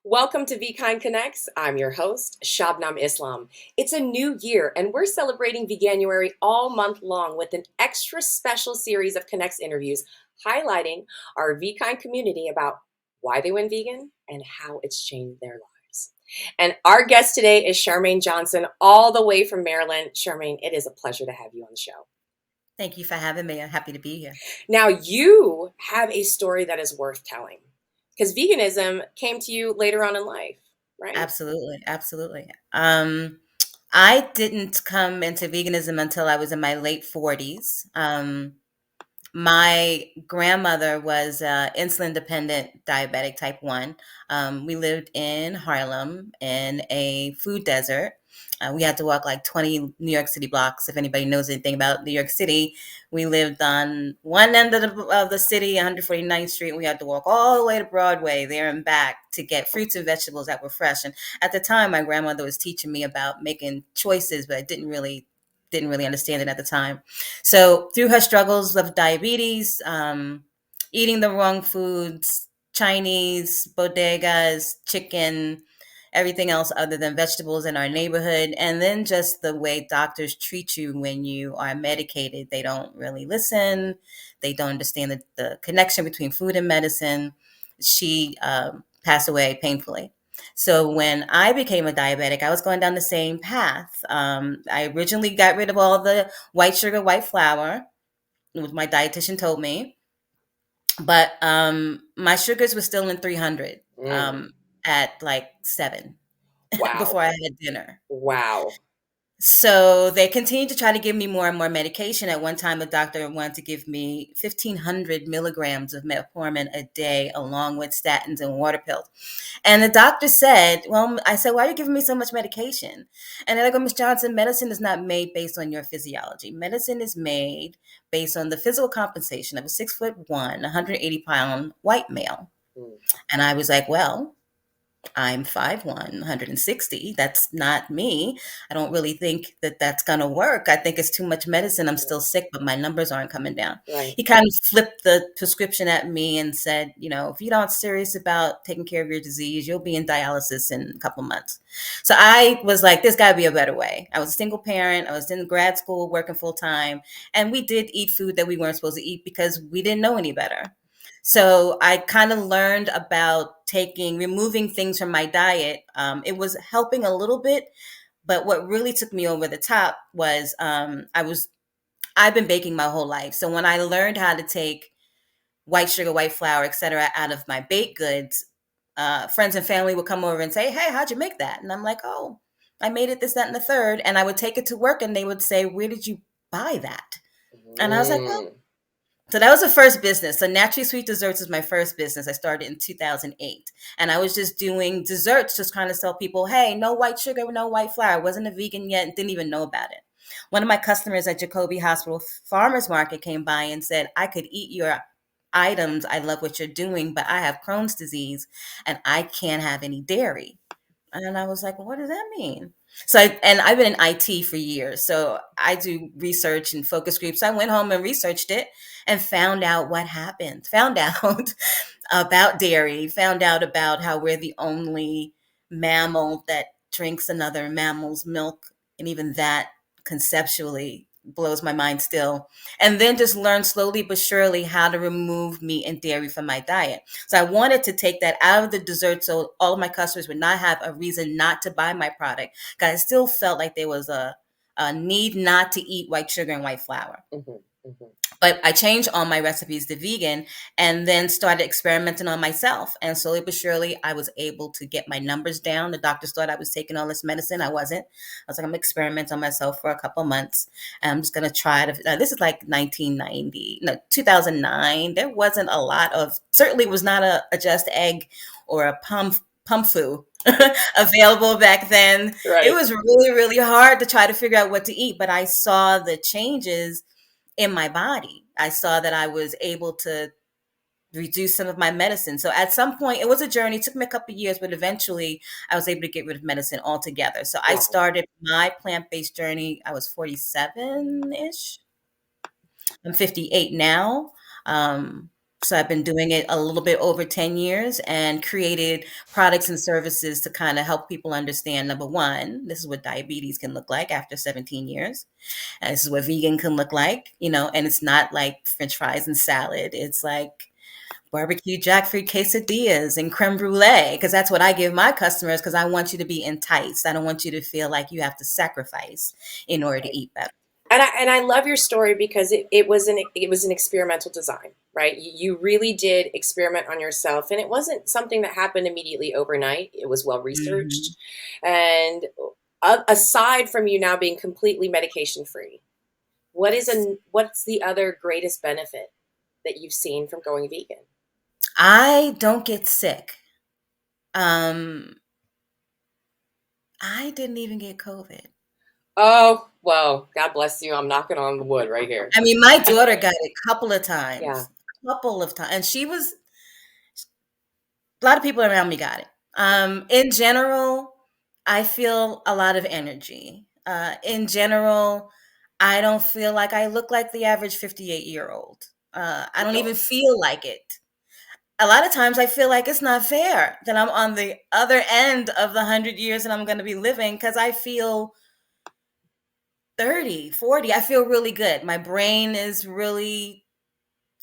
Welcome to vKind Connects. I'm your host, Shabnam Islam. It's a new year, and we're celebrating Veganuary all month long with an extra special series of Connects interviews highlighting our vKind community about why they went vegan and how it's changed their lives. And our guest today is Sherimane Johnson, all the way from Maryland. Sherimane, it is a pleasure to have you on the show. Thank you for having me. I'm happy to be here. Now, you have a story that is worth telling because veganism came to you later on in life, right? Absolutely, absolutely. I didn't come into veganism until I was in my late 40s. My grandmother was insulin-dependent diabetic type 1. We lived in Harlem in a food desert. We had to walk like 20 New York City blocks. If anybody knows anything about New York City, we lived on one end of the city, 149th Street. And we had to walk all the way to Broadway, there and back, to get fruits and vegetables that were fresh. And at the time, my grandmother was teaching me about making choices, but I didn't really understand it at the time. So through her struggles of diabetes, eating the wrong foods, Chinese, bodegas, chicken, everything else other than vegetables in our neighborhood, and then just the way doctors treat you when you are medicated. They don't really listen. They don't understand the connection between food and medicine. She passed away painfully. So when I became a diabetic, I was going down the same path. I originally got rid of all the white sugar, white flour, what my dietitian told me, but my sugars were still in 300 Mm, at like 7 wow. before I had dinner. Wow. So they continued to try to give me more and more medication. At one time, the doctor wanted to give me 1,500 milligrams of metformin a day, along with statins and water pills. And the doctor said, well, I said, why are you giving me so much medication? And they're like, "Miss Johnson, medicine is not made based on your physiology. Medicine is made based on the physical compensation of a 6'1", 180-pound white male." Mm, And I was like, well, I'm 5'1", 160. That's not me. I don't really think that that's going to work. I think it's too much medicine. I'm mm, still sick, but my numbers aren't coming down. right. He kind of flipped the prescription at me and said, if you're not serious about taking care of your disease, you'll be in dialysis in a couple months. So I was like, there's got to be a better way. I was a single parent. I was in grad school working full time. And we did eat food that we weren't supposed to eat because we didn't know any better. So I kind of learned about removing things from my diet. It was helping a little bit, but what really took me over the top was I've been baking my whole life. So when I learned how to take white sugar, white flour, etc., out of my baked goods, friends and family would come over and say, "Hey, how'd you make that?" And I'm like, "Oh, I made it this, that, and the third." And I would take it to work, and they would say, "Where did you buy that?" And I was like, "Well." Mm, So that was the first business. So Naturally Sweet Desserts is my first business. I started in 2008. And I was just doing desserts, just trying to sell people, hey, no white sugar, no white flour. I wasn't a vegan yet and didn't even know about it. One of my customers at Jacoby Hospital Farmers Market came by and said, I could eat your items. I love what you're doing, but I have Crohn's disease and I can't have any dairy. And I was like, well, what does that mean? And I've been in IT for years. So I do research and focus groups. I went home and researched it and found out what happened, found out about dairy, found out about how we're the only mammal that drinks another mammal's milk. And even that conceptually blows my mind still. And then just learn slowly but surely how to remove meat and dairy from my diet. So I wanted to take that out of the dessert so all of my customers would not have a reason not to buy my product. Because I still felt like there was a need not to eat white sugar and white flour. mhm, mhm. But I changed all my recipes to vegan and then started experimenting on myself. And slowly but surely, I was able to get my numbers down. The doctors thought I was taking all this medicine. I wasn't. I was like, I'm going to experiment on myself for a couple of months. And I'm just going to try to. This is like 1990, no, 2009. There wasn't a lot of, certainly was not a Just Egg or a Pumfu available back then. It Right. was really, really hard to try to figure out what to eat. But I saw the changes in my body. I saw that I was able to reduce some of my medicine. So at some point, it was a journey. It took me a couple of years, but eventually I was able to get rid of medicine altogether. So I Wow. started my plant-based journey. I was 47-ish. I'm 58 now. Um, So I've been doing it a little bit over 10 years and created products and services to kind of help people understand, number one, this is what diabetes can look like after 17 years. And this is what vegan can look like, and it's not like French fries and salad. It's like barbecue jackfruit quesadillas and creme brulee, because that's what I give my customers, because I want you to be enticed. I don't want you to feel like you have to sacrifice in order to eat better. And I love your story because it was an experimental design, right? You really did experiment on yourself, and it wasn't something that happened immediately overnight. It was well Hmm. researched, and aside from you now being completely medication free, Yes. what's the other greatest benefit that you've seen from going vegan? I don't get sick. Um, I didn't even get COVID. Oh, well, God bless you. I'm knocking on the wood right here. I mean, my daughter got it Yeah, couple of times, and a lot of people around me got it. In general, I feel a lot of energy. In general, I don't feel like I look like the average 58-year-old. I you don't even don't. feel like it. A lot of times I feel like it's not fair that I'm on the other end of the 100 years that I'm going to be living, because I feel 30, 40. I feel really good. My brain is really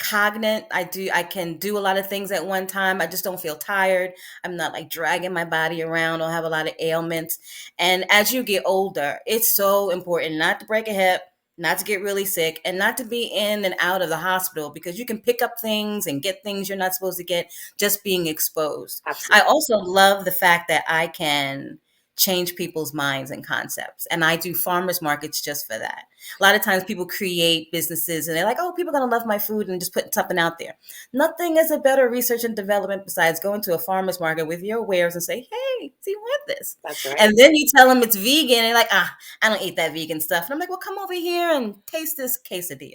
cognate. I can do a lot of things at one time. I just don't feel tired. I'm not like dragging my body around or have a lot of ailments. And as you get older, it's so important not to break a hip, not to get really sick, and not to be in and out of the hospital, because you can pick up things and get things you're not supposed to get just being exposed. I Absolutely. also love the fact that I can change people's minds and concepts, and I do farmers markets just for that. A lot of times people create businesses and they're like, oh, people are going to love my food, and just putting something out there. Nothing is a better research and development besides going to a farmer's market with your wares and say, hey, do you want this? That's right. And then you tell them it's vegan, and they're like, I don't eat that vegan stuff. And I'm like, well, come over here and taste this quesadilla.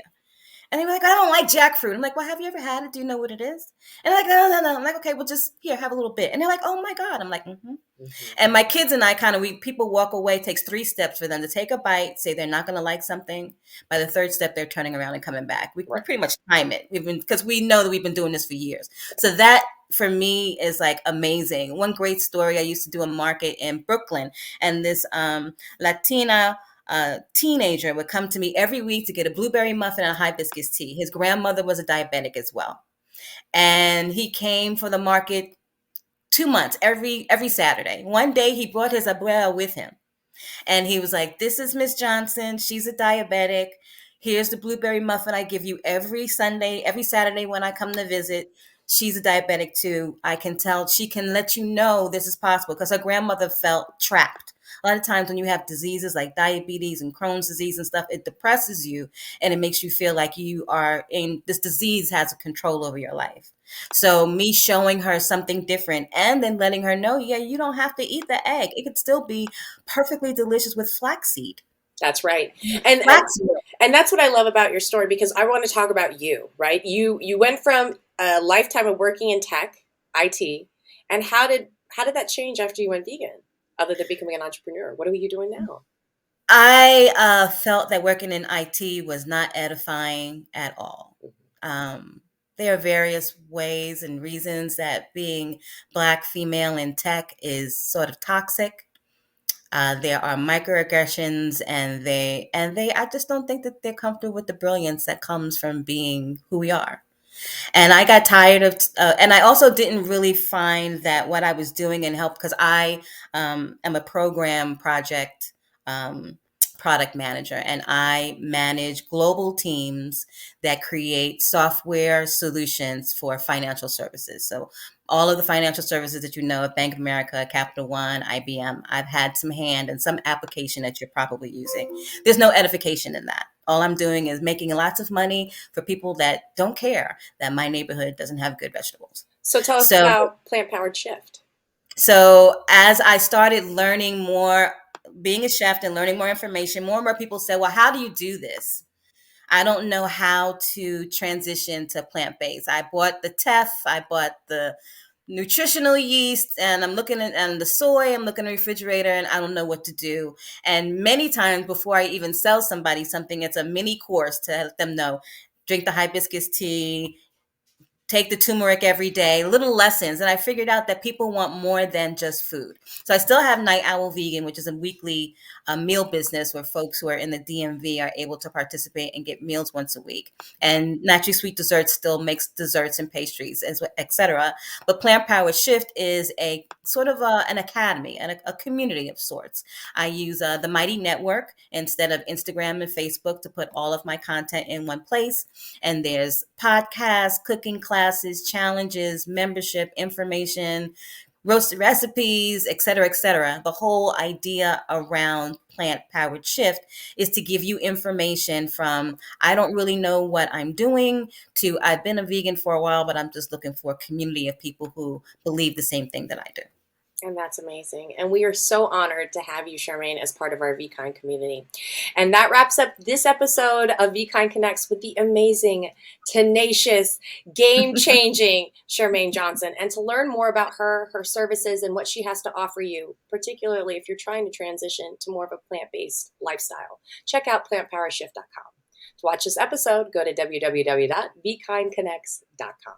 And they were like, I don't like jackfruit. I'm like, well, have you ever had it? Do you know what it is? And they're like, no, no, no. I'm like, okay, well, just here, have a little bit. And they're like, oh my God. I'm like, mm-hmm. Hmm. And my kids and I people walk away. It takes 3 steps for them to take a bite, say they're not going to like something. By the third step, they're turning around and coming back. We Right. pretty much time it. Because we know that we've been doing this for years. So that for me is like amazing. One great story, I used to do a market in Brooklyn, and this Latina teenager would come to me every week to get a blueberry muffin and a hibiscus tea. His grandmother was a diabetic as well. And he came for the market 2 months, every Saturday. One day he brought his abuela with him, and he was like, this is Miss Johnson. She's a diabetic. Here's the blueberry muffin I give you every Sunday, every Saturday when I come to visit. She's a diabetic too. I can tell, she can let you know this is possible, because her grandmother felt trapped. A lot of times when you have diseases like diabetes and Crohn's disease and stuff, it depresses you, and it makes you feel like you are in this disease has a control over your life. So me showing her something different and then letting her know, yeah, you don't have to eat the egg. It could still be perfectly delicious with flaxseed. That's right. And Flaxseed. and that's what I love about your story, because I want to talk about you, right? You went from a lifetime of working in tech, IT, and how did that change after you went vegan? Other than becoming an entrepreneur, what are you doing now? I felt that working in IT was not edifying at all. Um, there are various ways and reasons that being Black female in tech is sort of toxic. There are microaggressions, and they. I just don't think that they're comfortable with the brilliance that comes from being who we are. And I got tired of, and I also didn't really find that what I was doing and help, because I am a program project um, product manager, and I manage global teams that create software solutions for financial services. So all of the financial services that you know, Bank of America, Capital One, IBM, I've had some hand in some application that you're probably using. There's no edification in that. All I'm doing is making lots of money for people that don't care that my neighborhood doesn't have good vegetables. So tell us So, about Plant Powered Shift. so as I started learning more, being a chef and learning more information, more and more people said, well, how do you do this? I don't know how to transition to plant-based. I bought the teff, I bought the nutritional yeast, and I'm looking at and the soy, I'm looking at the refrigerator, and I don't know what to do. And many times before I even sell somebody something, it's a mini course to let them know, drink the hibiscus tea, take the turmeric every day, little lessons. And I figured out that people want more than just food. So I still have Night Owl Vegan, which is a weekly meal business where folks who are in the DMV are able to participate and get meals once a week. And Naturally Sweet Desserts still makes desserts and pastries, etc. But Plant Powered Shift is a sort of an academy and a community of sorts. I use the Mighty Network instead of Instagram and Facebook to put all of my content in one place. And there's podcasts, cooking classes, challenges, membership, information, roasted recipes, et cetera, et cetera. The whole idea around Plant Powered Shift is to give you information from I don't really know what I'm doing to I've been a vegan for a while, but I'm just looking for a community of people who believe the same thing that I do. And that's amazing. And we are so honored to have you, Sherimane, as part of our vKind community. And that wraps up this episode of vKind Connects with the amazing, tenacious, game-changing Sherimane Johnson. And to learn more about her, her services, and what she has to offer you, particularly if you're trying to transition to more of a plant-based lifestyle, check out plantpowershift.com. To watch this episode, go to www.vkindconnects.com.